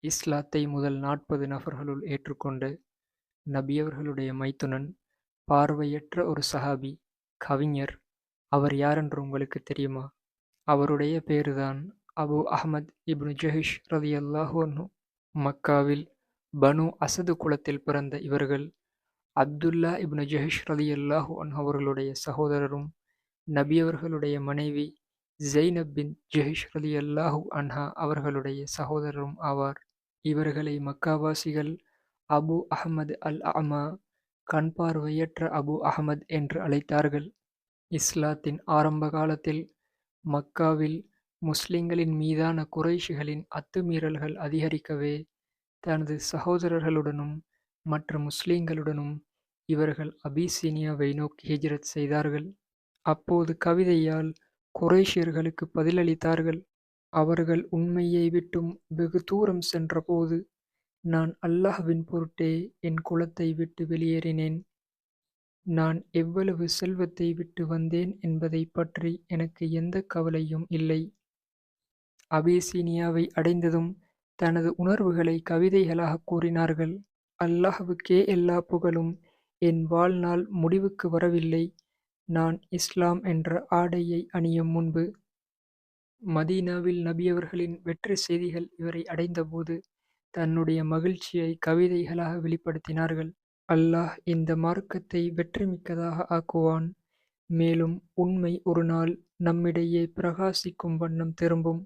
இஸ்லாத்தை முதல் 40 நபர்களுள் ஏற்றுக்கொண்ட நபியவர்களுடைய மைத்துனன், பார்வையற்ற ஒரு சஹாபி, கவிஞர். அவர் யாரென்று உங்களுக்குத் தெரியுமா? அவருடைய பேருதான் அபூ அஹ்மத் இப்னு ஜஹ்ஷ் ரலியல்லாஹு அன்ஹு. மக்காவில் பனூ அஸது குலத்தில் பிறந்த இவர்கள், அப்துல்லா இப்னு ஜஹ்ஷ் ரலியல்லாஹு அன்ஹு அவர்களுடைய சகோதரரும், நபியவர்களுடைய மனைவி ஸைனப் பின்த் ஜஹ்ஷ் ரலியல்லாஹு அன்ஹா அவர்களுடைய சகோதரரும் ஆவார். இவர்களை மக்காவாசிகள் அபூ அஹ்மத் அல் அஅமா, கண் பார்வையற்ற அபூ அஹ்மத் என்று அழைத்தார்கள். இஸ்லாத்தின் ஆரம்ப காலத்தில் மக்காவில் முஸ்லிம்களின் மீதான குறைஷிகளின் அத்துமீறல்கள் அதிகரிக்கவே, தனது சகோதரர்களுடனும் மற்ற முஸ்லிம்களுடனும் இவர்கள் அபிசீனியாவை நோக்கி ஹிஜ்ரத் செய்தார்கள். அப்போது கவிதையால் குறைஷியர்களுக்கு பதிலளித்தார்கள். அவர்கள் உண்மையை விட்டும் வெகு தூரம் சென்றபோது, நான் அல்லாஹ்வின் பொருட்டே என் குலத்தை விட்டு வெளியேறினேன். நான் எவ்வளவு செல்வத்தை விட்டு வந்தேன் என்பதைப் பற்றி எனக்கு எந்தக் கவலையும் இல்லை. அபிசீனியாவை அடைந்ததும் தனது உணர்வுகளை கவிதைகளாகக் கூறினார்கள். அல்லாஹ்வுக்கே எல்லா புகழும். என் வாழ்நாள் முடிவுக்கு வரவில்லை. நான் இஸ்லாம் என்ற ஆடையை அணியும் முன்பு. மதீனாவில் நபியவர்களின் வெற்றி செய்திகள் இவரை அடைந்தபோது, தன்னுடைய மகிழ்ச்சியை கவிதைகளாக வெளிப்படுத்தினார்கள். அல்லாஹ் இந்த மார்க்கத்தை வெற்றிமிக்கதாக ஆக்குவான். மேலும் உண்மை ஒரு நாள் நம்மிடையே பிரகாசிக்கும் வண்ணம் திரும்பும்.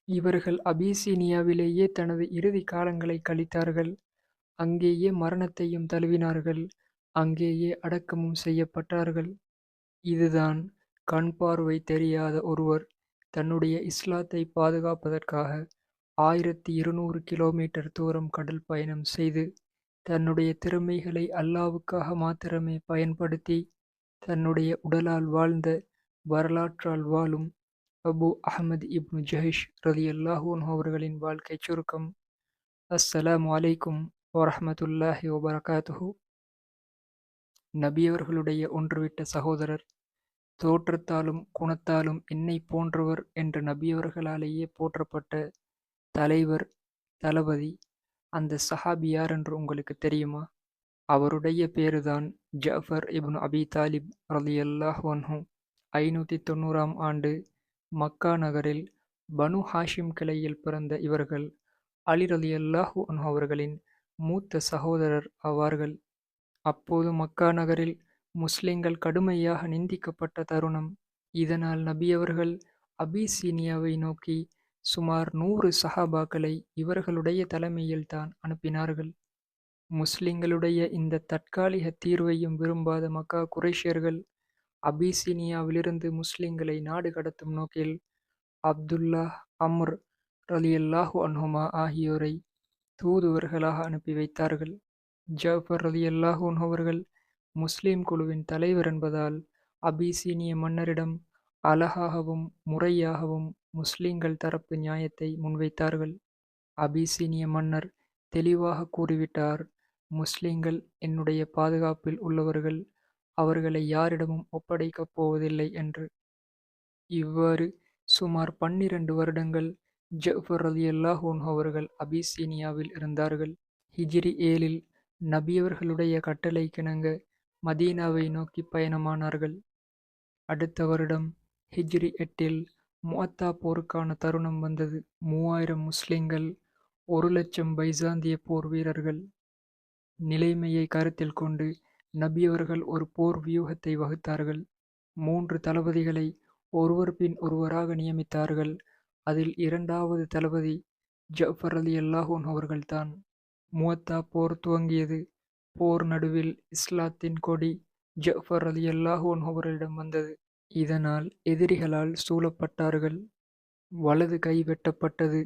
இவர்கள் அபிசீனியாவிலேயே தனது இறுதி காலங்களை கழித்தார்கள். அங்கேயே மரணத்தையும் தழுவினார்கள். அங்கேயே அடக்கமும் செய்யப்பட்டார்கள். இதுதான் கண் பார்வை தெரியாத ஒருவர் தன்னுடைய இஸ்லாத்தை பாதுகாப்பதற்காக 1200 கிலோமீட்டர் தூரம் கடல் பயணம் செய்து, தன்னுடைய திறமைகளை அல்லாஹ்வுக்காக மாத்திரமே பயன்படுத்தி, தன்னுடைய உடலால் வாழ்ந்த, வரலாற்றால் வாழும் அபூ அஹ்மத் இப்னு ஜஹ்ஷ் ரலியல்லாஹு அன்ஹு அவர்களின் வாழ்க்கைச் சுருக்கம். அஸ்ஸலாமு அலைக்கும் வரஹ்மத்துல்லாஹி வபரகாத்துஹு. நபியவர்களுடைய ஒன்றுவிட்ட சகோதரர், தோற்றத்தாலும் குணத்தாலும் என்னைப் போன்றவர் என்று நபியவர்களாலேயே போற்றப்பட்ட தலைவர், தளபதி, அந்த சஹாபி யாரென்று உங்களுக்குத் தெரியுமா? அவருடைய பேருதான் ஜஅஃபர் இப்னு அபீ தாலிப் ரலியல்லாஹு அன்ஹு. 590ஆம் ஆண்டு மக்கா நகரில் பனூ ஹாஷிம் கிளையில் பிறந்த இவர்கள், அலி ரலியல்லாஹு அன்ஹு அவர்களின் மூத்த சகோதரர் ஆவார்கள். அப்போது மக்கா நகரில் முஸ்லிம்கள் கடுமையாக நிந்திக்கப்பட்ட தருணம். இதனால் நபியவர்கள் அபிசீனியாவை நோக்கி சுமார் 100 சஹாபாக்களை இவர்களுடைய தலைமையில்தான் அனுப்பினார்கள். முஸ்லிம்களுடைய இந்த தற்காலிக தீர்வையும் விரும்பாத மக்கா குறைஷியர்கள் அபிசீனியாவிலிருந்து முஸ்லிம்களை நாடு கடத்தும் நோக்கில் அப்துல்லாஹ், அம்ர் ரலியல்லாஹு அன்ஹுமா ஆகியோரை தூதுவர்களாக அனுப்பி வைத்தார்கள். ஜஅஃபர் ரலியல்லாஹு அன்ஹு அவர்கள் முஸ்லிம் குழுவின் தலைவர் என்பதால் அபிசீனிய மன்னரிடம் அழகாகவும் முறையாகவும் முஸ்லிம்கள் தரப்பு நியாயத்தை முன்வைத்தார்கள். அபிசீனிய மன்னர் தெளிவாக கூறிவிட்டார், முஸ்லிம்கள் என்னுடைய பாதுகாப்பில் உள்ளவர்கள், அவர்களை யாரிடமும் ஒப்படைக்கப் போவதில்லை என்று. இவ்வாறு சுமார் 12 வருடங்கள் ஜஅஃபர் ரலியல்லாஹு அன்ஹு அவர்கள் அபிசீனியாவில் இருந்தார்கள். ஹிஜ்ரி 7இல் நபியவர்களுடைய கட்டளைக்கிணங்க மதீனாவை நோக்கி பயணமானார்கள். அடுத்த வருடம் ஹிஜ்ரி 8இல் முஅத்தா போருக்கான தருணம் வந்தது. 3000 முஸ்லிம்கள், 1,00,000 பைசாந்திய போர் வீரர்கள். நிலைமையை கருத்தில் கொண்டு நபியவர்கள் ஒரு போர் வியூகத்தை வகுத்தார்கள். 3 தளபதிகளை ஒருவர் பின் ஒருவராக நியமித்தார்கள். அதில் 2வது தளபதி ஜஅஃபர் ரலியல்லாஹு அன்ஹு அவர்கள்தான். முஅத்தா போர் துவங்கியது. போர் நடுவில் இஸ்லாத்தின் கொடி ஜஅஃபர் ரலியல்லாஹு அன்ஹு அவர்களிடம் வந்தது. இதனால் எதிரிகளால் சூழப்பட்டார்கள். வலது கை வெட்டப்பட்டது.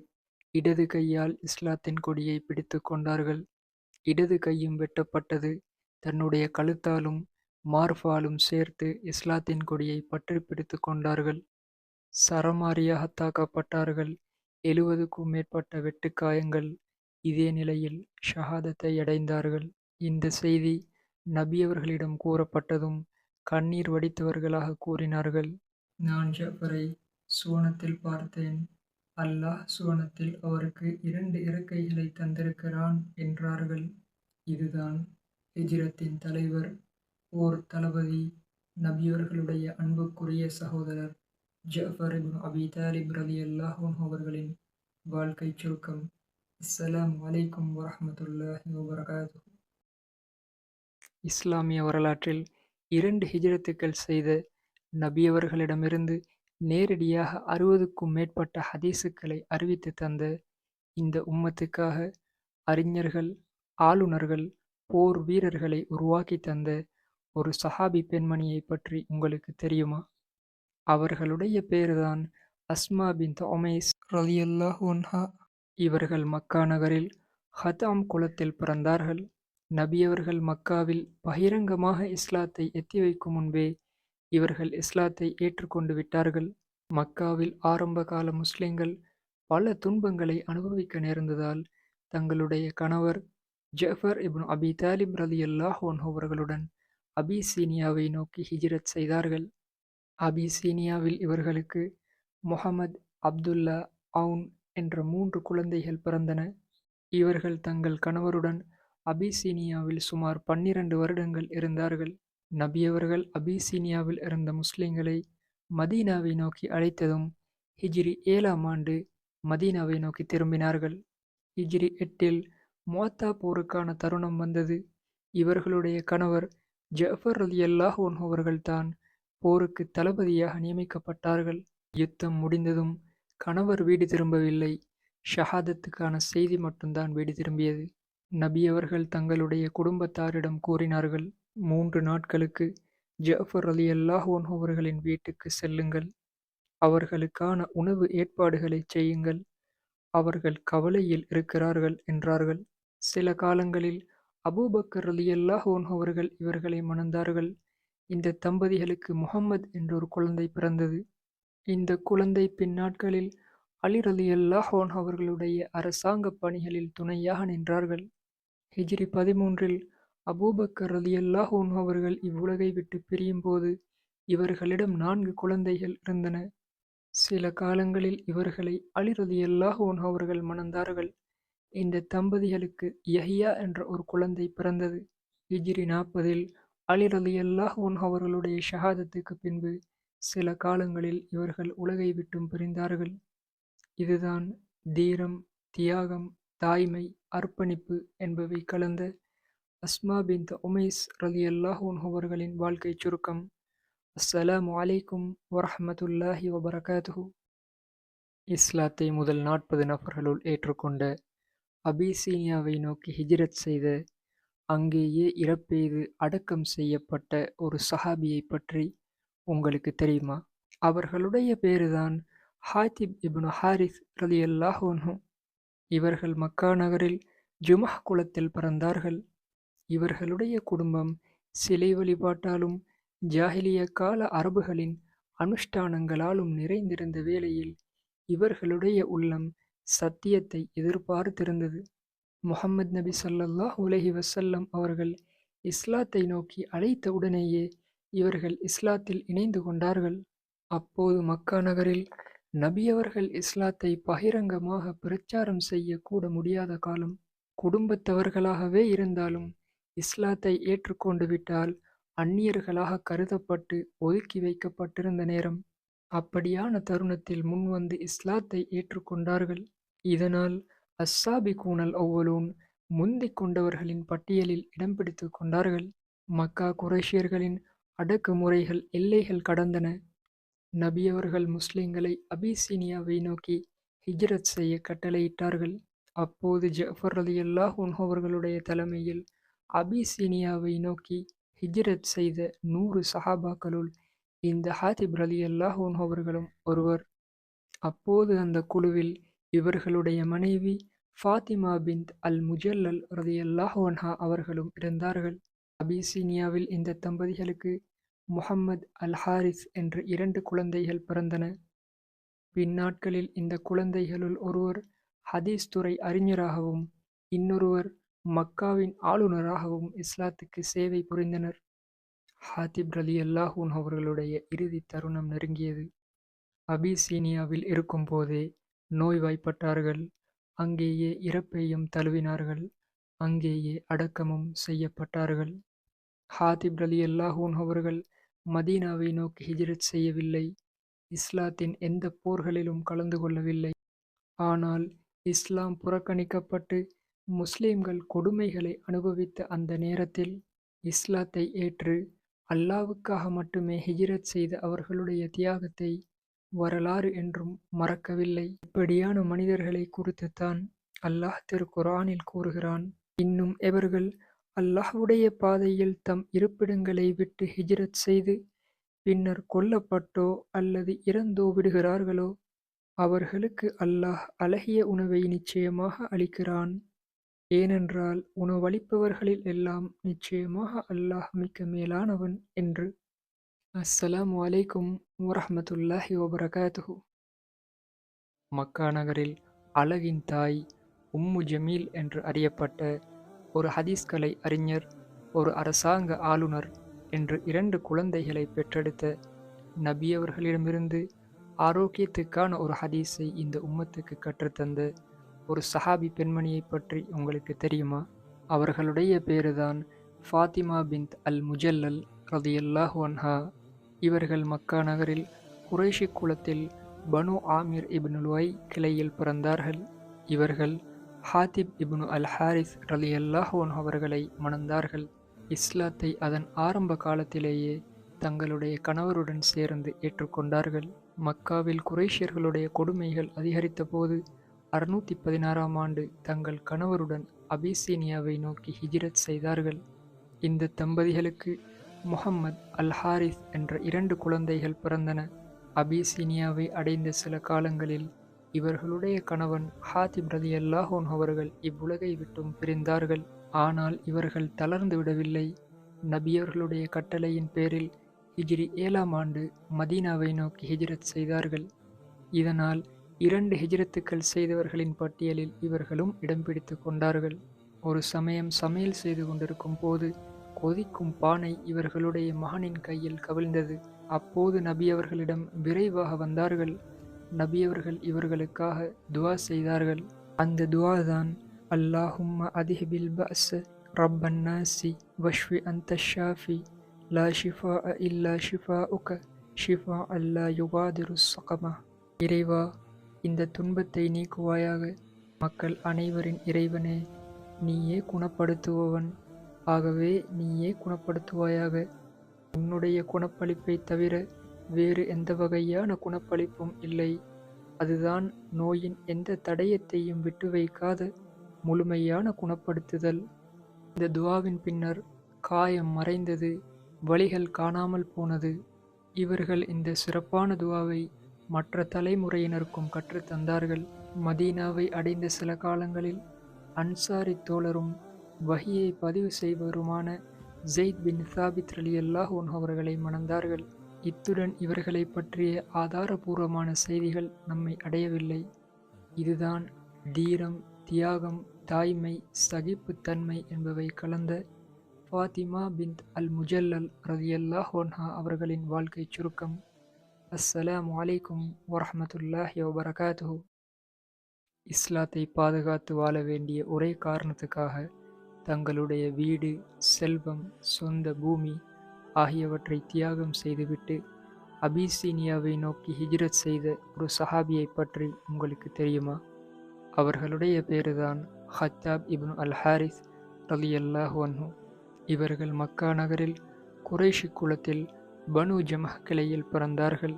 இடது கையால் இஸ்லாத்தின் கொடியை பிடித்துக் கொண்டார்கள். இடது கையும் வெட்டப்பட்டது. தன்னுடைய கழுத்தாலும் மார்பாலும் சேர்த்து இஸ்லாத்தின் கொடியை பற்றி பிடித்துக் கொண்டார்கள். சரமாரியாகத் தாக்கப்பட்டார்கள். 70க்கும் மேற்பட்ட வெட்டுக்காயங்கள். இதே நிலையில் ஷஹாதத்தை அடைந்தார்கள். இந்த செய்தி நபியவர்களிடம் கூறப்பட்டதும் கண்ணீர் வடித்தவர்களாக கூறினார்கள், நான் ஜஅஃபரை சுவனத்தில் பார்த்தேன். அல்லாஹ் சுவனத்தில் அவருக்கு 2 இறக்கைகளை தந்திருக்கிறான் என்றார்கள். இதுதான் ஹிஜ்ரத்தின் தலைவர், போர் தளபதி, நபியவர்களுடைய அன்புக்குரிய சகோதரர் ஜஃபர் இப்னு அபி தாலிப் ரலியல்லாஹு அன்ஹு அவர்களின் வாழ்க்கைச் சுருக்கம். அஸ்ஸலாமு அலைக்கும் வரஹ்மத்துல்லாஹி வபரகாத்துஹு. இஸ்லாமிய வரலாற்றில் 2 ஹிஜ்ரத்துக்கள் செய்த நபியவர்களிடமிருந்து நேரடியாக 60க்கும் மேற்பட்ட ஹதீஸுக்களை அறிவித்துத் தந்த இந்த உம்மத்துக்காக அறிஞர்கள், ஆளுநர்கள், போர் வீரர்களை உருவாக்கித் தந்த ஒரு சஹாபி பெண்மணியைப் பற்றி உங்களுக்கு தெரியுமா? அவர்களுடைய பேருதான் அஸ்மா பின்த் உமைஸ் ரலியல்லாஹு அன்ஹா. இவர்கள் மக்கா நகரில் ஹதாம் குலத்தில் பிறந்தார்கள். நபியவர்கள் மக்காவில் பகிரங்கமாக இஸ்லாத்தை எத்தி வைக்கும் முன்பே இவர்கள் இஸ்லாத்தை ஏற்றுக்கொண்டு விட்டார்கள். மக்காவில் ஆரம்பகால முஸ்லிம்கள் பல துன்பங்களை அனுபவிக்க நேர்ந்ததால் தங்களுடைய கணவர் ஜஃபர் இப்னு அபி தாலிப் ரலியல்லாஹு அன்ஹு அவர்களுடன் அபிசீனியாவை நோக்கி ஹிஜ்ரத் செய்தார்கள். அபிசீனியாவில் இவர்களுக்கு முஹம்மது, அப்துல்லா, அவுன் என்ற 3 குழந்தைகள் பிறந்தன. இவர்கள் தங்கள் கணவருடன் அபிசீனியாவில் சுமார் 12 வருடங்கள் இருந்தார்கள். நபியவர்கள் அபிசீனியாவில் இருந்த முஸ்லிம்களை மதீனாவை நோக்கி அழைத்ததும் ஹிஜ்ரி 7ஆம் ஆண்டு மதீனாவை நோக்கி திரும்பினார்கள். ஹிஜ்ரி 8இல் முஅத்தா போருக்கான தருணம் வந்தது. இவர்களுடைய கணவர் ஜஃபர் ரலியல்லாஹு அன்ஹு அவர்கள்தான் போருக்கு தளபதியாக நியமிக்கப்பட்டார்கள். யுத்தம் முடிந்ததும் கணவர் வீடு திரும்பவில்லை. ஷஹாதத்துக்கான செய்தி மட்டும்தான் வீடு திரும்பியது. நபி அவர்கள் தங்களுடைய குடும்பத்தாரிடம் கூறினார்கள், 3 நாட்களுக்கு ஜஃபர் ரலியல்லாஹு அன்ஹு அவர்களின் வீட்டுக்கு செல்லுங்கள். அவர்களுக்கான உணவு ஏற்பாடுகளை செய்யுங்கள். அவர்கள் கவலையில் இருக்கிறார்கள் என்றார்கள். சில காலங்களில் அபூபக்கர் ரலியல்லாஹு அன்ஹு அவர்கள் இவர்களை மணந்தார்கள். இந்த தம்பதிகளுக்கு முஹம்மது என்றொரு குழந்தை பிறந்தது. இந்த குழந்தை பின்னாட்களில் அலி ரலியல்லாஹு அன்ஹு அவர்களுடைய அரசாங்க பணிகளில் துணையாக நின்றார்கள். ஹிஜ்ரி 13இல் அபூபக்கர் ரலியல்லாஹு அன்ஹு அவர்கள் இவ்வுலகை விட்டு பிரியும்போது இவர்களிடம் 4 குழந்தைகள் இருந்தன. சில காலங்களில் இவர்களை அலி ரலியல்லாஹு அன்ஹு அவர்கள் மணந்தார்கள். இந்த தம்பதிகளுக்கு யஹ்யா என்ற ஒரு குழந்தை பிறந்தது. ஹிஜ்ரி 40இல் அலி ரலியல்லாஹு அன்ஹு அவர்களுடைய ஷஹாதத்துக்கு பின்பு சில காலங்களில் இவர்கள் உலகை விட்டும் பிரிந்தார்கள். இதுதான் தீரம், தியாகம், தாய்மை, அர்ப்பணிப்பு என்பவை கலந்த அஸ்மா பின்த் உமைஸ் ரலியல்லாஹு அன்ஹு அவர்களின் வாழ்க்கைச் சுருக்கம். அஸ்ஸலாமு அலைக்கும் வரஹ்மத்துல்லாஹி வபரகாத்துஹு. இஸ்லாத்தை முதல் 40 நபர்களுள் ஏற்றுக்கொண்ட, அபிசீனியாவை நோக்கி ஹிஜ்ரத் செய்த, அங்கேயே இறப்பெய்து அடக்கம் செய்யப்பட்ட ஒரு சஹாபியைப் பற்றி உங்களுக்கு தெரியுமா? அவர்களுடைய பேருதான் ஹாத்திப் இப்னு ஹாரிஸ் ரலியல்லாஹு அன்ஹு. இவர்கள் மக்கா நகரில் ஜுமஹ் குலத்தில் பிறந்தார்கள். இவர்களுடைய குடும்பம் சிலை வழிபாட்டாலும் ஜாஹிலிய கால அரபுகளின் அனுஷ்டானங்களாலும் நிறைந்திருந்த வேளையில் இவர்களுடைய உள்ளம் சத்தியத்தை எதிர்பார்த்திருந்தது. முஹம்மது நபி ஸல்லல்லாஹு அலைஹி வஸல்லம் அவர்கள் இஸ்லாத்தை நோக்கி அழைத்த உடனேயே இவர்கள் இஸ்லாத்தில் இணைந்து கொண்டார்கள். அப்போது மக்கா நகரில் நபியவர்கள் இஸ்லாத்தை பகிரங்கமாக பிரச்சாரம் செய்ய கூட முடியாத காலம். குடும்பத்தவர்களாகவே இருந்தாலும் இஸ்லாத்தை ஏற்றுக்கொண்டு விட்டால் அந்நியர்களாக கருதப்பட்டு ஒதுக்கி வைக்கப்பட்டிருந்த நேரம். அப்படியான தருணத்தில் முன்வந்து இஸ்லாத்தை ஏற்றுக்கொண்டார்கள். இதனால் அஸ்ஸாபிகூனல் அவ்வலூன், முந்திக் கொண்டவர்களின் பட்டியலில் இடம் பிடித்துக் கொண்டார்கள். மக்கா குறைஷியர்களின் அடக்குமுறைகள் எல்லைகள் கடந்தன. நபியவர்கள் முஸ்லிம்களை அபிசீனியாவை நோக்கி ஹிஜ்ரத் செய்ய கட்டளையிட்டார்கள். அப்போது ஜஃபர் ரலியல்லாஹு அன்ஹு அவர்களுடைய தலைமையில் அபிசீனியாவை நோக்கி ஹிஜ்ரத் செய்த 100 சஹாபாக்களுள் இந்த ஹாத்திப் ரலியல்லாஹு அன்ஹு அவர்களும் ஒருவர். அப்போது அந்த குழுவில் இவர்களுடைய மனைவி ஃபாத்திமா பின்த் அல் முஜல்லல் ரலியல்லாஹு அன்ஹா அவர்களும் இருந்தார்கள். அபிசீனியாவில் இந்த தம்பதிகளுக்கு முஹம்மது, அல் ஹாரிஸ் என்ற 2 குழந்தைகள் பிறந்தன. பின்னாட்களில் இந்த குழந்தைகளுள் ஒருவர் ஹதீஸ் துறை அறிஞராகவும் இன்னொருவர் மக்காவின் ஆளுநராகவும் இஸ்லாத்துக்கு சேவை புரிந்தனர். ஹாத்திப் ரலியல்லாஹு அன்ஹு அவர்களுடைய இறுதி தருணம் நெருங்கியது. அபிசீனியாவில் இருக்கும்போதே நோய்வாய்ப்பட்டார்கள். அங்கேயே இறப்பையும் தழுவினார்கள். அங்கேயே அடக்கமும் செய்யப்பட்டார்கள். ஹாத்திப் ரலியல்லாஹு அன்ஹு அவர்கள் மதீனாவை நோக்கி ஹிஜ்ரத் செய்யவில்லை. இஸ்லாத்தின் எந்த போர்களிலும் கலந்து கொள்ளவில்லை. ஆனால் இஸ்லாம் புறக்கணிக்கப்பட்டு முஸ்லிம்கள் கொடுமைகளை அனுபவித்த அந்த நேரத்தில் இஸ்லாத்தை ஏற்று அல்லாஹ்வுக்காக மட்டுமே ஹிஜ்ரத் செய்த அவர்களுடைய தியாகத்தை வரலாறு என்றும் மறக்கவில்லை. இப்படியான மனிதர்களை குறித்துத்தான் அல்லாஹ் திருக்குர்ஆனில் கூறுகிறான். இன்னும் எவர்கள் அல்லாஹ்வுடைய பாதையில் தம் இருப்பிடங்களை விட்டு ஹிஜ்ரத் செய்து பின்னர் கொல்லப்பட்டோ அல்லது இறந்தோ விடுகிறார்களோ அவர்களுக்கு அல்லாஹ் அழகிய உணவை நிச்சயமாக அளிக்கிறான். ஏனென்றால் உணவளிப்பவர்களில் எல்லாம் நிச்சயமாக அல்லாஹ் மிக்க மேலானவன் என்று. அஸ்ஸலாமு அலைக்கும் வரஹ்மத்துல்லாஹி வபரகாத்துஹு. மக்கா நகரில் அழகின் தாய் உம்மு ஜமீல் என்று அறியப்பட்ட ஒரு ஹதீஸ் கலை அறிஞர், ஒரு அரசாங்க ஆளுநர் என்று 2 குழந்தைகளை பெற்றெடுத்த நபியவர்களிடமிருந்து ஆரோக்கியத்துக்கான ஒரு ஹதீஸை இந்த உம்மத்துக்கு கற்றுத்தந்த ஒரு சஹாபி பெண்மணியை பற்றி உங்களுக்கு தெரியுமா? அவர்களுடைய பேருதான் ஃபாத்திமா பின்த் அல் முஜல்லல் ரலியல்லாஹு அன்ஹா. இவர்கள் மக்கா நகரில் குறைஷி குலத்தில் பனு ஆமிர் இப்னு லுஐ கிளையில் பிறந்தார்கள். இவர்கள் ஹாத்திப் இப்னு அல் ஹாரிஸ் ரலியல்லாஹு அன்ஹு அவர்களை மணந்தார்கள். இஸ்லாத்தை அதன் ஆரம்ப காலத்திலேயே தங்களுடைய கணவருடன் சேர்ந்து ஏற்றுக்கொண்டார்கள். மக்காவில் குறைஷியர்களுடைய கொடுமைகள் அதிகரித்த போது 616ஆம் ஆண்டு தங்கள் கணவருடன் அபிசீனியாவை நோக்கி ஹிஜ்ரத் செய்தார்கள். இந்த தம்பதிகளுக்கு முஹம்மத் அல் ஹாரிஸ் என்ற 2 குழந்தைகள் பிறந்தன. அபிசீனியாவை அடைந்த சில காலங்களில் இவர்களுடைய கணவன் ஹாத்திப் ரலியல்லாஹு அன்ஹு அவர்கள் இவ்வுலகை விட்டும் பிரிந்தார்கள். ஆனால் இவர்கள் தளர்ந்து விடவில்லை. நபியவர்களுடைய கட்டளையின் பேரில் ஹிஜ்ரி 7ஆம் ஆண்டு மதீனாவை நோக்கி ஹிஜ்ரத் செய்தார்கள். இதனால் 2 ஹிஜ்ரத்துக்கள் செய்தவர்களின் பட்டியலில் இவர்களும் இடம் பிடித்து கொண்டார்கள். ஒரு சமயம் சமையல் செய்து கொண்டிருக்கும் போது கொதிக்கும் பானை இவர்களுடைய மகனின் கையில் கவிழ்ந்தது. அப்போது நபி அவர்களிடம் விரைவாக வந்தார்கள். நபி அவர்கள் இவர்களுக்காக துஆ செய்தார்கள். அந்த துஆ தான் அல்லாஹும்ம அதிஹிபில் பஅஸ் ரப்பன் நாசி வஷ்ஃபி அன்த ஷாஃபி லா ஷிஃபாஅ இல்லா ஷிஃபாஉக ஷிஃபாஅன் லா யுகாதிரு ஸகமா. இறைவா, இந்த துன்பத்தை நீக்குவாயாக. மக்கள் அனைவரின் இறைவனே, நீயே குணப்படுத்துபவன். ஆகவே நீயே குணப்படுத்துவாயாக. உன்னுடைய குணப்பளிப்பை தவிர வேறு எந்த வகையான குணப்பளிப்பும் இல்லை. அதுதான் நோயின் எந்த தடயத்தையும் விட்டு வைக்காத முழுமையான குணப்படுத்துதல். இந்த துஆவின் பின்னர் காயம் மறைந்தது, வலிகள் காணாமல் போனது. இவர்கள் இந்த சிறப்பான துஆவை மற்ற தலைமுறையினருக்கும் கற்றுத்தந்தார்கள். மதீனாவை அடைந்த சில காலங்களில் அன்சாரி தோழரும் வஹியை பதிவு செய்பவருமான ஸெய்த் பின் சாபித் ரலியல்லாஹு அன்ஹு அவர்களை மணந்தார்கள். இத்துடன் இவர்களை பற்றிய ஆதாரபூர்வமான செய்திகள் நம்மை அடையவில்லை. இதுதான் தீரம், தியாகம், தாய்மை, சகிப்புத்தன்மை என்பவை கலந்த ஃபாத்திமா பின்த் அல் முஜல்லல் ரலியல்லாஹு அன்ஹா அவர்களின் வாழ்க்கை சுருக்கம். அஸ்ஸலாமு அலைக்கும் வரஹ்மத்துல்லாஹி வபரகாத்துஹு. இஸ்லாத்தை பாதுகாத்து வாழ வேண்டிய ஒரே காரணத்துக்காக தங்களுடைய வீடு, செல்வம், சொந்த பூமி ஆகியவற்றை தியாகம் செய்துவிட்டு அபிசீனியாவை நோக்கி ஹிஜ்ரத் செய்த ஒரு சஹாபியை பற்றி உங்களுக்கு தெரியுமா? அவர்களுடைய பேருதான் ஹத்தாப் இப்னு அல் ஹாரிஸ் ரலியல்லாஹு அன்ஹு. இவர்கள் மக்கா நகரில் குறைஷி குலத்தில் பனு ஜமஹ் கிளையில் பிறந்தார்கள்.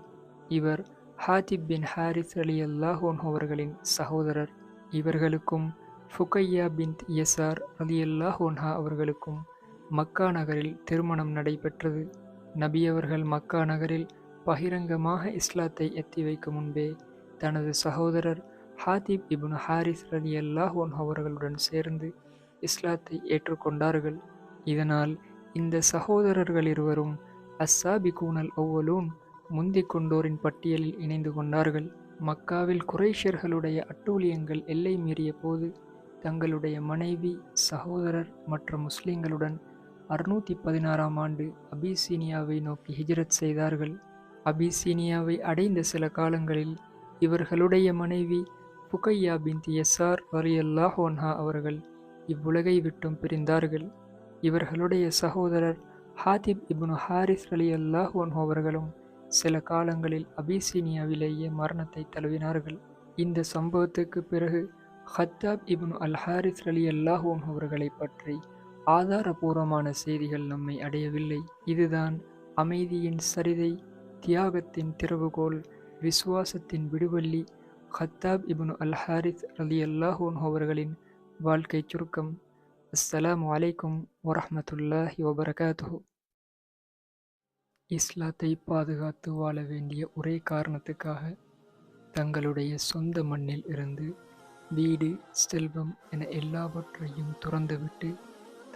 இவர் ஹாத்திப் பின் ஹாரிஸ் ரலியல்லாஹு அன்ஹு அவர்களின் சகோதரர். இவர்களுக்கும் ஃபுகையா பின்த் யசார் ரலியல்லாஹு அன்ஹா அவர்களுக்கும் மக்கா நகரில் திருமணம் நடைபெற்றது. நபி அவர்கள் மக்கா நகரில் பகிரங்கமாக இஸ்லாத்தை எத்தி வைக்கும் முன்பே தனது சகோதரர் ஹாத்திப் இப்னு ஹாரிஸ் ரலியல்லாஹு அன்ஹு அவர்களுடன் சேர்ந்து இஸ்லாத்தை ஏற்றுக்கொண்டார்கள். இதனால் இந்த சகோதரர்கள் இருவரும் அஸ்ஸாபிகூனல் அவ்வலூன், முந்திக் கொண்டோரின் பட்டியலில் இணைந்து கொண்டார்கள். மக்காவில் குறைஷியர்களுடைய அட்டூழியங்கள் எல்லை மீறிய போது தங்களுடைய மனைவி, சகோதரர் மற்ற முஸ்லிம்களுடன் 616ஆம் ஆண்டு அபிசீனியாவை நோக்கி ஹிஜ்ரத் செய்தார்கள். அபிசீனியாவை அடைந்த சில காலங்களில் இவர்களுடைய மனைவி ஃபுகையா பின்த் யஸார் ரலியல்லாஹு அன்ஹா அவர்கள் இவ்வுலகை விட்டும் பிரிந்தார்கள். இவர்களுடைய சகோதரர் ஹாத்திப் இப்னு ஹாரிஸ் ரலியல்லாஹு அன்ஹு அவர்களும் சில காலங்களில் அபிசீனியாவிலேயே மரணத்தை தழுவினார்கள். இந்த சம்பவத்துக்கு பிறகு ஹத்தாப் இப்னு அல் ஹாரிஸ் ரலியல்லாஹு அன்ஹு அவர்களை பற்றி ஆதாரபூர்வமான செய்திகள் நம்மை அடையவில்லை. இதுதான் அமைதியின் சரிதை, தியாகத்தின் திறவுகோல், விசுவாசத்தின் விடுவள்ளி ஹத்தாப் இப்னு அல் ஹாரிஸ் ரலியல்லாஹு அன்ஹு அவர்களின் வாழ்க்கை சுருக்கம். அஸ்ஸலாமு அலைக்கும் வரஹ்மத்துல்லாஹி வபரகாத்துஹு. இஸ்லாத்தை பாதுகாத்து வாழ வேண்டிய ஒரே காரணத்துக்காக தங்களுடைய சொந்த மண்ணில் இருந்து வீடு, செல்வம் என எல்லாவற்றையும் துறந்துவிட்டு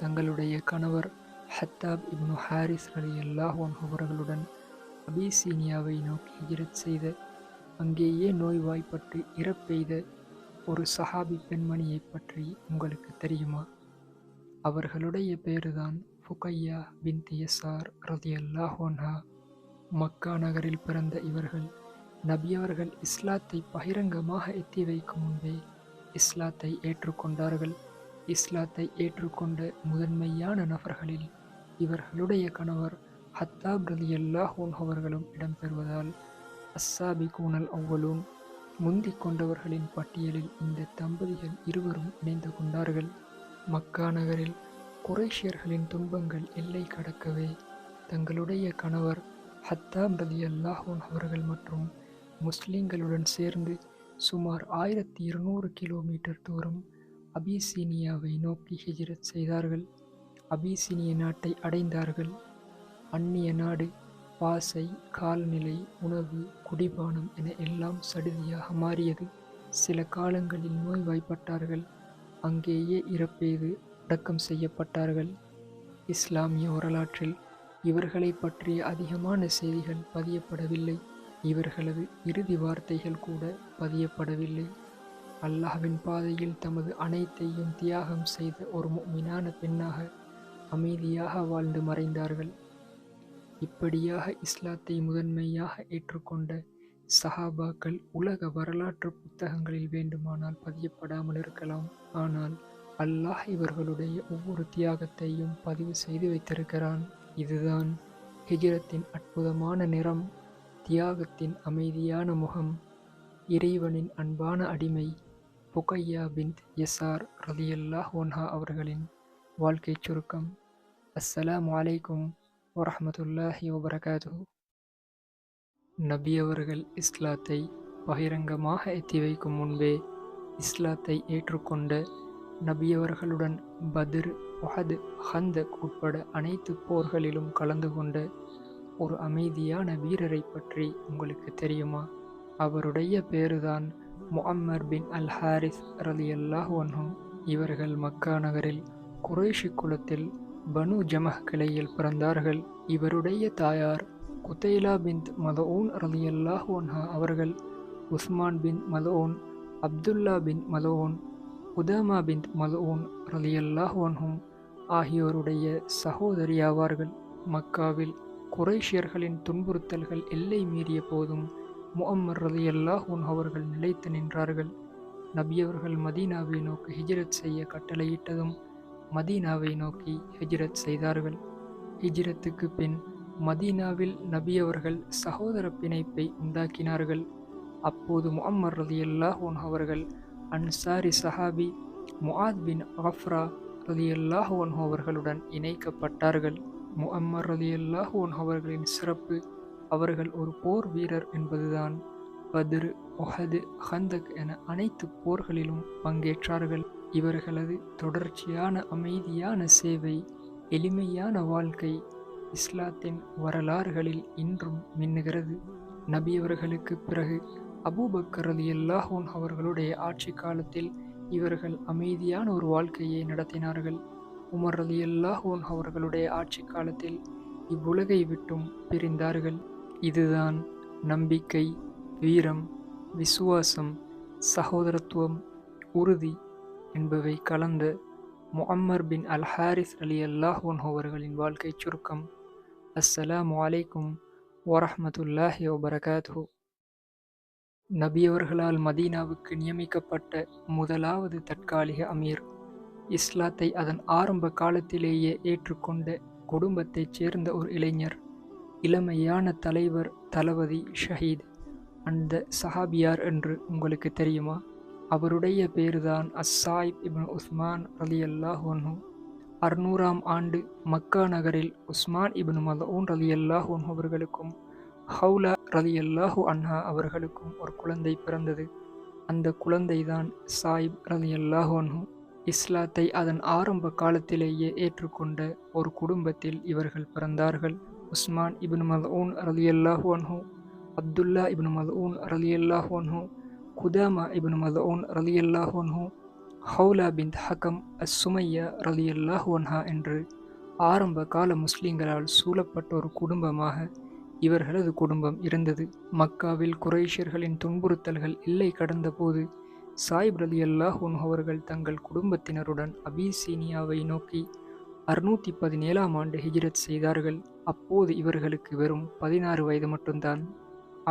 தங்களுடைய கணவர் ஹத்தாப் இப்னு ஹாரிஸ் ரலியல்லாஹு அன்ஹு அவர்களுடன் அபிசீனியாவை நோக்கி ஹிஜ்ரத் செய்த, அங்கேயே நோய்வாய்ப்பட்டு இறப்பெய்த ஒரு சஹாபி பெண்மணியை பற்றி உங்களுக்கு தெரியுமா? அவர்களுடைய பேருதான் ஃபுகையா பின்த் யஸார் ரலியல்லாஹு அன்ஹா. மக்கா நகரில் பிறந்த இவர்கள் நபியவர்கள் இஸ்லாத்தை பகிரங்கமாக எத்தி வைக்கும் முன்பே இஸ்லாத்தை ஏற்றுக்கொண்டார்கள். இஸ்லாத்தை ஏற்றுக்கொண்ட முதன்மையான நபர்களில் இவர்களுடைய கணவர் ஹத்தாப் ரலியல்லாஹு அன்ஹு அவர்களும் இடம்பெறுவதால் அஸ்ஸாபிகூனல் அவ்வலூன், முந்திக் கொண்டவர்களின் பட்டியலில் இந்த தம்பதிகள் இருவரும் இணைந்து கொண்டார்கள். மக்கா நகரில் குறைஷியர்களின் துன்பங்கள் எல்லை கடக்கவே தங்களுடைய கணவர் ஹத்தாப் ரலியல்லாஹு அன்ஹு அவர்கள் மற்றும் முஸ்லிம்களுடன் சேர்ந்து சுமார் 1200 கிலோமீட்டர் தூரம் அபிசீனியாவை நோக்கி ஹிஜ்ரத் செய்தார்கள். அபிசீனிய நாட்டை அடைந்தார்கள். அந்நிய நாடு, பாசை, காலநிலை, உணவு, குடிபானம் என எல்லாம் சடுதியாக மாறியது. சில காலங்களில் நோய்வாய்ப்பட்டார்கள். அங்கேயே இறப்பெய்து அடக்கம் செய்யப்பட்டார்கள். இஸ்லாமிய வரலாற்றில் இவர்களை பற்றிய அதிகமான செய்திகள் பதியப்படவில்லை. இவர்களது இறுதி வார்த்தைகள் கூட பதியப்படவில்லை. அல்லாஹ்வின் பாதையில் தமது அனைத்தையும் தியாகம் செய்த ஒரு முஃமினான பெண்ணாக அமைதியாக வாழ்ந்து மறைந்தார்கள். இப்படியாக இஸ்லாத்தை முதன்மையாக ஏற்றுக்கொண்ட சஹாபாக்கள் உலக வரலாற்று புத்தகங்களில் வேண்டுமானால் பதியப்படாமல் இருக்கலாம். ஆனால் அல்லாஹ் இவர்களுடைய ஒவ்வொரு தியாகத்தையும் பதிவு செய்து வைத்திருக்கிறான். இதுதான் ஹிஜ்ரத்தின் அற்புதமான நிறம், தியாகத்தின் அமைதியான முகம், இறைவனின் அன்பான அடிமை ஃபுகையா பின்த் யஸார் ரலியல்லாஹு அன்ஹா அவர்களின் வாழ்க்கை சுருக்கம். அஸ்ஸலாமு அலைக்கும் வரஹ்மத்துல்லாஹி வபரகாத்துஹு. நபி அவர்கள் இஸ்லாத்தை பகிரங்கமாக எத்தி வைக்கும் முன்பே இஸ்லாத்தை ஏற்றுக்கொண்ட நபியவர்களுடன் பத்ர், உஹத், ஹந்தக் உட்பட அனைத்து போர்களிலும் கலந்து கொண்ட ஒரு அமைதியான வீரரை பற்றி உங்களுக்கு தெரியுமா? அவருடைய பேருதான் முஅம்மர் பின் அல் ஹாரிஸ் ரலியல்லாஹு அன்ஹு. இவர்கள் மக்கா நகரில் குறைஷி குலத்தில் பனு ஜமஹ் கிளையில் பிறந்தார்கள். இவருடைய தாயார் குதைலா பின்த் மதஊன் ரலியல்லாஹு அன்ஹா அவர்கள் உஸ்மான் பின் மதஊன், அப்துல்லா பின் மதஊன், உதாமா பின் மதஊன் ரலியல்லாஹு அன்ஹும் ஆகியோருடைய சகோதரியாவார்கள். மக்காவில் குறைஷியர்களின் துன்புறுத்தல்கள் எல்லை மீறிய போதும் முஅம்மர் ரலியல்லாஹு அன்ஹு அவர்கள் நிலைத்து நின்றார்கள். நபியவர்கள் மதீனாவை நோக்கி ஹிஜ்ரத் செய்ய கட்டளையிட்டதும் மதீனாவை நோக்கி ஹிஜ்ரத் செய்தார்கள். ஹிஜ்ரத்துக்கு பின் மதீனாவில் நபியவர்கள் சகோதர பிணைப்பை உண்டாக்கினார்கள். அப்போது முஅம்மர் ரலியல்லாஹு அன்ஹு அவர்கள் அன்சாரி சஹாபி முஆத் பின் அஃப்ரா ரலியல்லாஹு அன்ஹு அவர்களுடன் இணைக்கப்பட்டார்கள். முஅம்மர் ரலியல்லாஹு அன்ஹு அவர்களின் சிறப்பு அவர்கள் ஒரு போர் வீரர் என்பதுதான். பத்ர், உஹத், ஹந்தக் என அனைத்து போர்களிலும் பங்கேற்றார்கள். இவர்களது தொடர்ச்சியான அமைதியான சேவை, எளிமையான வாழ்க்கை இஸ்லாத்தின் வரலாறுகளில் இன்றும் மின்னுகிறது. நபியவர்களுக்கு பிறகு அபூபக்கர் ரலியல்லாஹு அன்ஹு அவர்களுடைய ஆட்சி காலத்தில் இவர்கள் அமைதியான ஒரு வாழ்க்கையை நடத்தினார்கள். உமர் ரலியல்லாஹு அன்ஹு அவர்களுடைய ஆட்சி காலத்தில் இவ்வுலகை விட்டும் பிரிந்தார்கள். இதுதான் நம்பிக்கை, வீரம், விசுவாசம், சகோதரத்துவம், உறுதி என்பவை கலந்த முஅம்மர் பின் அல் ஹாரிஸ் ரலியல்லாஹு அன்ஹு அவர்களின் வாழ்க்கை சுருக்கம். அஸ்ஸலாமு அலைக்கும் வரஹ்மத்துல்லாஹி வபரகாத்துஹு. நபியவர்களால் மதீனாவுக்கு நியமிக்கப்பட்ட முதலாவது தற்காலிக அமீர். இஸ்லாத்தை அதன் ஆரம்ப காலத்திலேயே ஏற்றுக்கொண்ட குடும்பத்தைச் சேர்ந்த ஒரு இளைஞர். இளமையான தலைவர், தளபதி, ஷஹீத். அந்த சஹாபியார் என்று உங்களுக்கு தெரியுமா? அவருடைய பேருதான் அஸ்ஸாயிப் இப்னு உஸ்மான் ரலியல்லாஹு அன்ஹு. 600ஆம் ஆண்டு மக்கா நகரில் உஸ்மான் இப்னு மல்ஊன் ரலியல்லாஹு அன்ஹு அவர்களுக்கும் ஹவுலா ரலியல்லாஹு அன்ஹா அவர்களுக்கும் ஒரு குழந்தை பிறந்தது. அந்த குழந்தைதான் சாயிப் ரலியல்லாஹு அன்ஹு. இஸ்லாத்தை அதன் ஆரம்ப காலத்திலேயே ஏற்றுக்கொண்ட ஒரு குடும்பத்தில் இவர்கள் பிறந்தார்கள். உஸ்மான் இப்னு மல்ஊன் ரலியல்லாஹு அன்ஹு, அப்துல்லா இப்னு மல்ஊன் ரலியல்லாஹு அன்ஹு, குதாமா இப்னு மல்ஊன் ரலியல்லாஹு அன்ஹு, ஹவுலா பின்த் ஹகம் அஸ்-சுமையா ரலியல்லாஹு அன்ஹா என்று ஆரம்ப கால முஸ்லிம்களால் சூழப்பட்ட ஒரு குடும்பமாக இவர்களது குடும்பம் இருந்தது. மக்காவில் குறைஷியர்களின் துன்புறுத்தல்கள் எல்லை கடந்தபோது சாயிப் ரலியல்லாஹு அன்ஹு அவர்கள் தங்கள் குடும்பத்தினருடன் அபிசீனியாவை நோக்கி 617ஆம் ஆண்டு ஹிஜ்ரத் செய்தார்கள். அப்போது இவர்களுக்கு வெறும் 16 வயது மட்டும்தான்.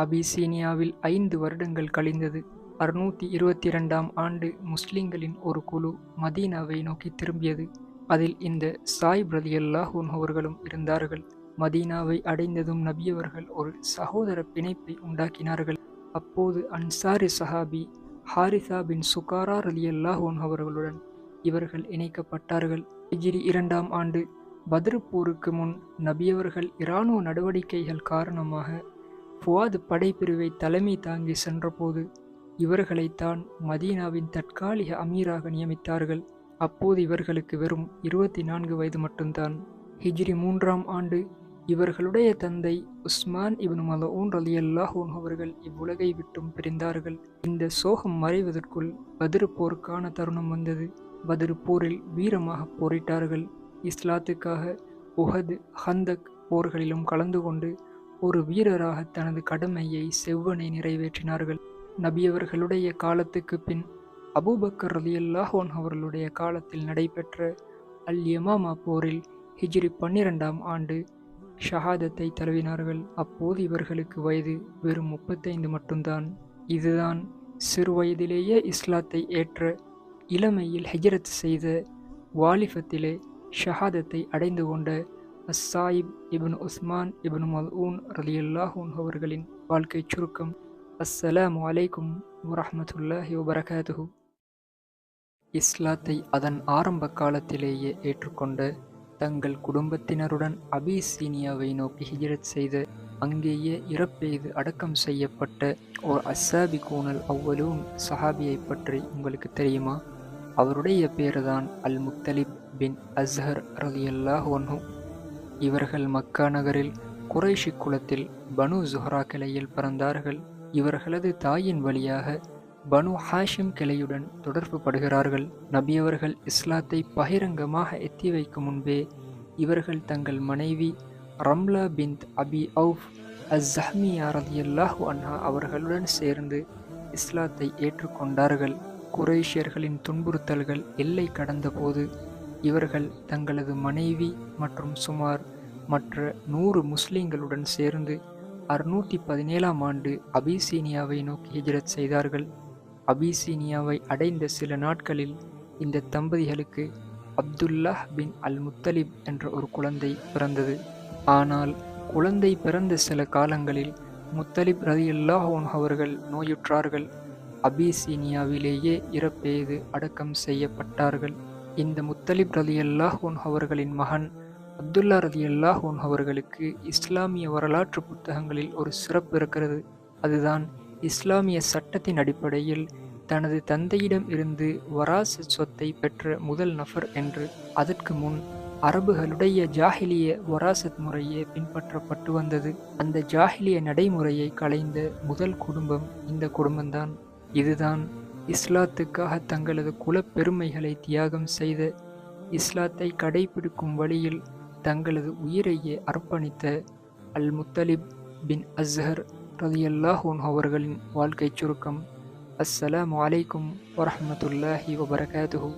அபிசீனியாவில் 5 வருடங்கள் கழிந்தது. 622ஆம் ஆண்டு முஸ்லிம்களின் ஒரு குழு மதீனாவை நோக்கி திரும்பியது. அதில் இந்த சாயிப் ரலியல்லாஹு அன்ஹு அவர்களும் இருந்தார்கள். மதீனாவை அடைந்ததும் நபியவர்கள் ஒரு சகோதர பிணைப்பை உண்டாக்கினார்கள். அப்போது அன்சாரி சஹாபி ஹாரிசா பின் சுகாரா ரலியல்லாஹு அன்ஹு அவர்களுடன் இவர்கள் இணைக்கப்பட்டார்கள். ஹிஜ்ரி 2ஆம் ஆண்டு பத்ர் போருக்கு முன் நபியவர்கள் இராணுவ நடவடிக்கைகள் காரணமாக ஃபுவாத் படைப்பிரிவை தலைமை தாங்கி சென்றபோது இவர்களைத்தான் மதீனாவின் தற்காலிக அமீராக நியமித்தார்கள். அப்போது இவர்களுக்கு வெறும் 24 வயது மட்டும்தான். ஹிஜ்ரி 3ஆம் ஆண்டு இவர்களுடைய தந்தை உஸ்மான் இப்னு மல்ஊன் ரலியல்லாஹு அன்ஹு அவர்கள் இவ்வுலகை விட்டும் பிரிந்தார்கள். இந்த சோகம் மறைவதற்குள் பத்ர் போருக்கான தருணம் வந்தது. பத்ர் போரில் வீரமாக போரிட்டார்கள். இஸ்லாத்துக்காக உஹத், ஹந்தக் போர்களிலும் கலந்து கொண்டு ஒரு வீரராக தனது கடமையை செவ்வனே நிறைவேற்றினார்கள். நபியவர்களுடைய காலத்துக்கு பின் அபூபக்கர் ரலியல்லாஹு அன்ஹு அவர்களுடைய காலத்தில் நடைபெற்ற அல்-யமாமா போரில் ஹிஜ்ரி 12ஆம் ஆண்டு ஷஹாதத்தை தழுவினார்கள். அப்போது இவர்களுக்கு வயது வெறும் 35 மட்டும்தான். இதுதான் சிறு வயதிலேயே இஸ்லாத்தை ஏற்ற, இளமையில் ஹிஜ்ரத் செய்த, வாலிபத்திலே ஷஹாதத்தை அடைந்து கொண்ட அஸ்ஸாயிப் இப்னு உஸ்மான் இப்னு மல்ஊன் ரலியல்லாஹு அன்ஹு அவர்களின் வாழ்க்கை சுருக்கம். அஸ்ஸலாமு அலைக்கும் வரஹ்மத்துல்லாஹி வபரகாத்துஹு. இஸ்லாத்தை அதன் ஆரம்ப காலத்திலேயே ஏற்றுக்கொண்ட, தங்கள் குடும்பத்தினருடன் அபிசீனியாவை நோக்கி ஹிஜ்ரத் செய்த, அங்கேயே இறப்பெய்து அடக்கம் செய்யப்பட்ட ஒரு அஸ்ஸாபிகூனல் அவ்வலூன் சஹாபியை பற்றி உங்களுக்கு தெரியுமா? அவருடைய பேருதான் அல் முத்தலிப் பின் அஸ்ஹர் ரலியல்லாஹு அன்ஹு. இவர்கள் மக்கா நகரில் குறைஷி குலத்தில் பனு ஜுஹ்ரா கிளையில் பிறந்தார்கள். இவர்களது தாயின் வழியாக பனு ஹாஷிம் கிளையுடன் தொடர்பு படுகிறார்கள். நபியவர்கள் இஸ்லாத்தை பகிரங்கமாக எத்தி வைக்கும் முன்பே இவர்கள் தங்கள் மனைவி ரம்லா பின்த் அபி அவுஃப் அஸ்-ஸஹ்மியா ரலியல்லாஹு அன்ஹா அவர்களுடன் சேர்ந்து இஸ்லாத்தை ஏற்றுக்கொண்டார்கள். குறைஷியர்களின் துன்புறுத்தல்கள் எல்லை கடந்தபோது இவர்கள் தங்களது மனைவி மற்றும் சுமார் மற்ற 100 முஸ்லிம்களுடன் சேர்ந்து 617ஆம் ஆண்டு அபிசீனியாவை நோக்கி ஹிஜ்ரத் செய்தார்கள். அபிசீனியாவை அடைந்த சில நாட்களில் இந்த தம்பதிகளுக்கு அப்துல்லாஹ் பின் அல் முத்தலிப் என்ற ஒரு குழந்தை பிறந்தது. ஆனால் குழந்தை பிறந்த சில காலங்களில் முத்தலிப் ரலியல்லாஹு அன்ஹு அவர்கள் நோயுற்றார்கள். அபிசீனியாவிலேயே இறப்பெய்து அடக்கம் செய்யப்பட்டார்கள். இந்த முத்தலிப் ரலியல்லாஹு அன்ஹு அவர்களின் மகன் அப்துல்லா ரலியல்லாஹு அன்ஹு அவர்களுக்கு இஸ்லாமிய வரலாற்று புத்தகங்களில் ஒரு சிறப்பு இருக்கிறது. அதுதான் இஸ்லாமிய சட்டத்தின் அடிப்படையில் தனது தந்தையிடம் இருந்து வராசத் சொத்தை பெற்ற முதல் நபர் என்று. அதற்கு முன் அரபுகளுடைய ஜாஹிலிய வராசத் முறையே பின்பற்றப்பட்டு வந்தது. அந்த ஜாஹிலிய நடைமுறையை களைந்த முதல் குடும்பம் இந்த குடும்பம்தான். இதுதான் இஸ்லாத்துக்காக தங்களது குலப்பெருமைகளை தியாகம் செய்த, இஸ்லாத்தை கடைபிடிக்கும் வழியில் தங்களது உயிரையே அர்ப்பணித்த அல் முத்தலிப் பின் அஸ்ஹர் ரலியல்லாஹு அன்ஹு அவர்களின் வாழ்க்கை சுருக்கம். அஸ்ஸலாமு அலைக்கும் வரஹ்மத்துல்லாஹி வபரகாத்துஹு.